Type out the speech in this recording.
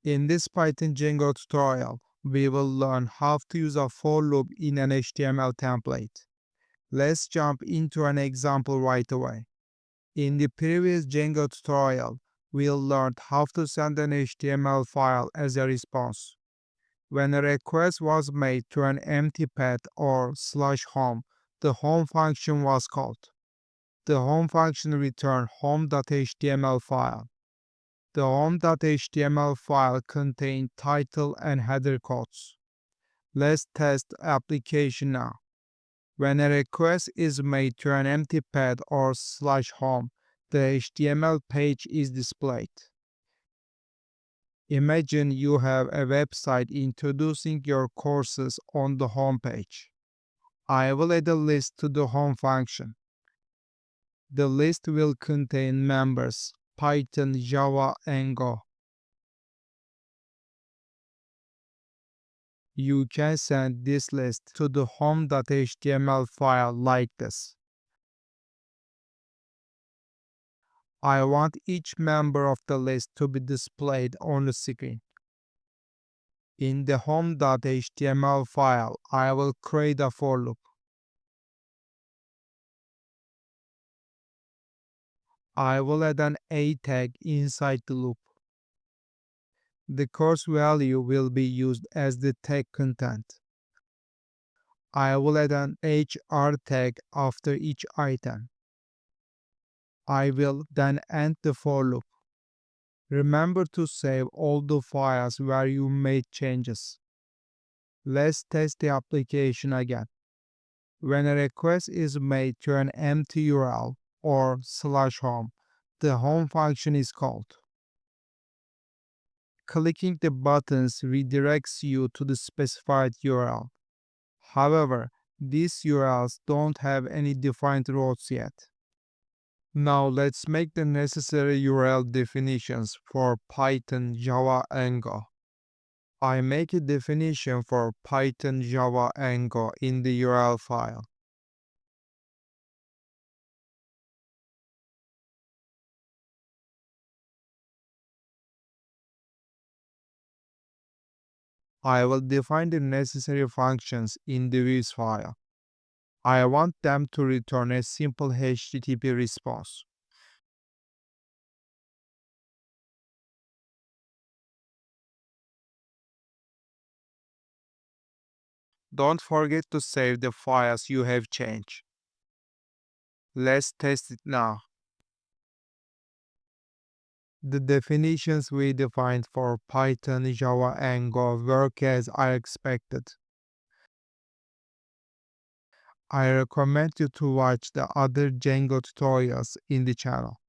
In this Python Django tutorial, we will learn how to use a for loop in an HTML template. Let's jump into an example right away. In the previous Django tutorial, we learned how to send an HTML file as a response. When a request was made to an empty path or /home, the home function was called. The home function returned home.html file. The home.html file contained title and header codes. Let's test the application now. When a request is made to an empty path or /home, the HTML page is displayed. Imagine you have a website introducing your courses on the home page. I will add a list to the home function. The list will contain members, Python, Java, and Go. You can send this list to the home.html file like this. I want each member of the list to be displayed on the screen. In the home.html file, I will create a for loop. I will add an A tag inside the loop. The course value will be used as the tag content. I will add an HR tag after each item. I will then end the for loop. Remember to save all the files where you made changes. Let's test the application again. When a request is made to an empty URL or /home, the home function is called. Clicking the buttons redirects you to the specified URL. However, these URLs don't have any defined routes yet. Now let's make the necessary URL definitions for Python, Java, and Go. I make a definition for Python, Java, and Go in the URL file. I will define the necessary functions in the views file. I want them to return a simple HTTP response. Don't forget to save the files you have changed. Let's test it now. The definitions we defined for Python, Java, and Go work as I expected. I recommend you to watch the other Django tutorials in the channel.